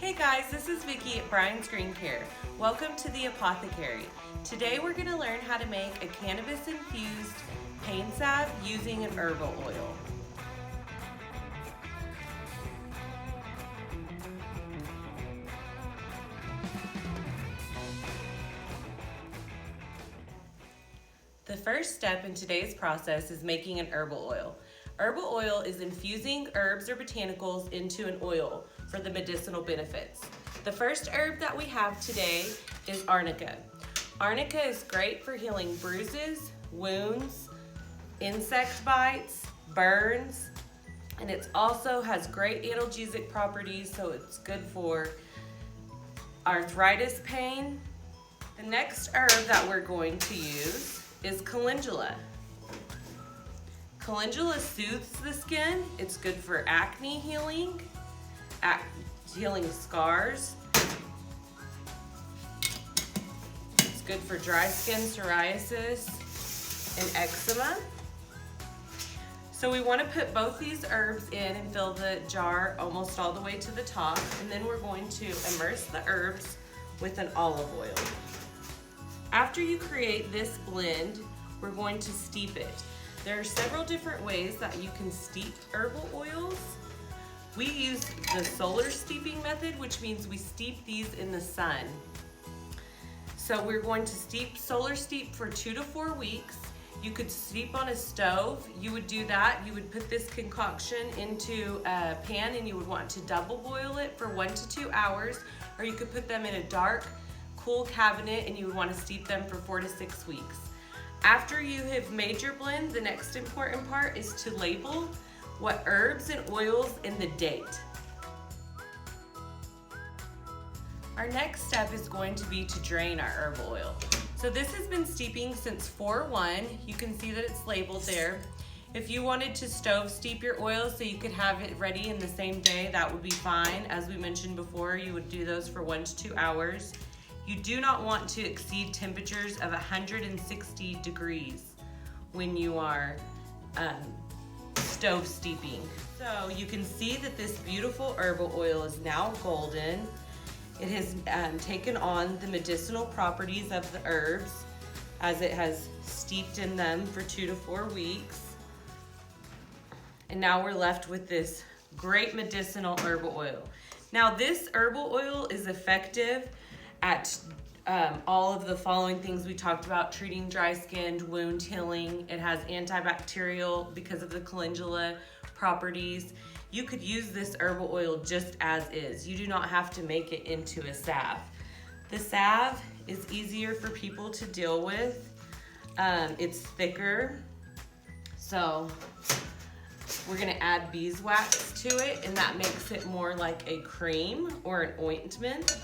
Hey guys, this is Vicki at Brian's Green Care. Welcome to the Apothecary. Today we're going to learn how to make a cannabis infused pain salve using an herbal oil. The first step in today's process is making an herbal oil. Herbal oil is infusing herbs or botanicals into an oil for the medicinal benefits. The first herb that we have today is arnica. Arnica is great for healing bruises, wounds, insect bites, burns, and it also has great analgesic properties, so it's good for arthritis pain. The next herb that we're going to use is calendula. Calendula soothes the skin. It's good for acne healing, healing scars. It's good for dry skin, psoriasis, and eczema. So we want to put both these herbs in and fill the jar almost all the way to the top, and then we're going to immerse the herbs with an olive oil. After you create this blend, we're going to steep it. There are several different ways that you can steep herbal oils. We use the solar steeping method, which means we steep these in the sun. So we're going to solar steep for 2 to 4 weeks. You could steep on a stove. You would do that. You would put this concoction into a pan and you would want to double boil it for 1 to 2 hours, or you could put them in a dark, cool cabinet and you would want to steep them for 4 to 6 weeks. After you have made your blend, the next important part is to label what herbs and oils and the date. Our next step is going to be to drain our herbal oil. So this has been steeping since 4/1. You can see that it's labeled there. If you wanted to stove steep your oil so you could have it ready in the same day, that would be fine. As we mentioned before, you would do those for 1 to 2 hours. You do not want to exceed temperatures of 160 degrees when you are stove steeping. So you can see that this beautiful herbal oil is now golden. It has taken on the medicinal properties of the herbs as it has steeped in them for 2 to 4 weeks. And now we're left with this great medicinal herbal oil. Now this herbal oil is effective at all of the following things we talked about: treating dry skin, wound healing. It has antibacterial because of the calendula properties. You could use this herbal oil just as is. You do not have to make it into a salve. The salve is easier for people to deal with. It's thicker. So we're gonna add beeswax to it, and that makes it more like a cream or an ointment.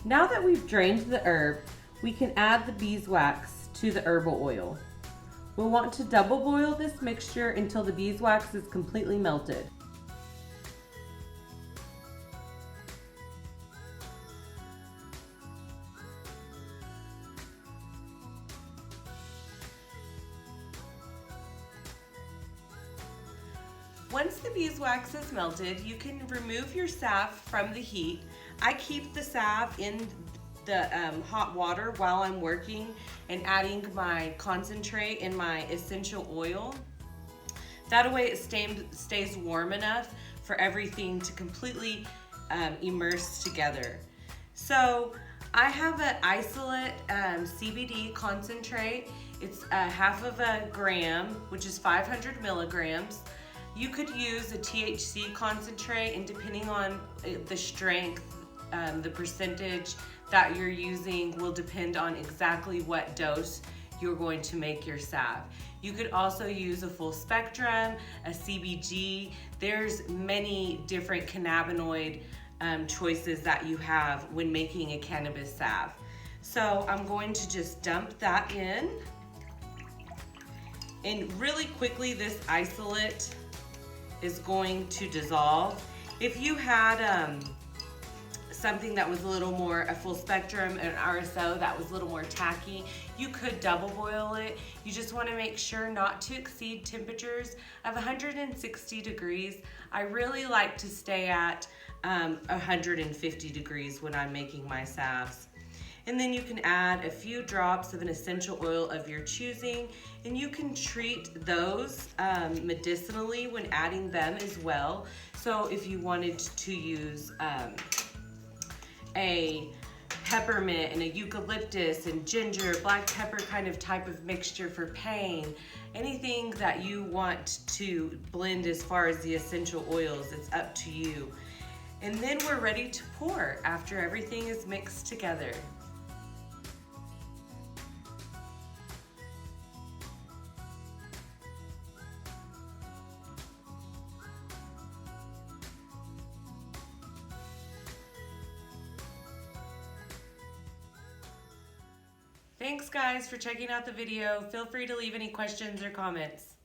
Now that we've drained the herb, we can add the beeswax to the herbal oil. We'll want to double boil this mixture until the beeswax is completely melted. Once the beeswax is melted, you can remove your salve from the heat. I keep the salve in the hot water while I'm working and adding my concentrate and my essential oil. That way it stays warm enough for everything to completely immerse together. So I have an isolate CBD concentrate. It's 1/2 gram, which is 500 milligrams. You could use a THC concentrate, and depending on the strength, the percentage that you're using will depend on exactly what dose you're going to make your salve. You could also use a full spectrum, a CBG. There's many different cannabinoid choices that you have when making a cannabis salve. So I'm going to just dump that in. And really quickly, this isolate is going to dissolve. If you had something that was a little more a full spectrum, an RSO that was a little more tacky, you could double boil it. You just want to make sure not to exceed temperatures of 160 degrees. I really like to stay at 150 degrees when I'm making my salves. And then you can add a few drops of an essential oil of your choosing, and you can treat those medicinally when adding them as well. So if you wanted to use a peppermint and a eucalyptus and ginger, black pepper kind of type of mixture for pain, anything that you want to blend as far as the essential oils, it's up to you. And then we're ready to pour after everything is mixed together. Thanks guys for checking out the video. Feel free to leave any questions or comments.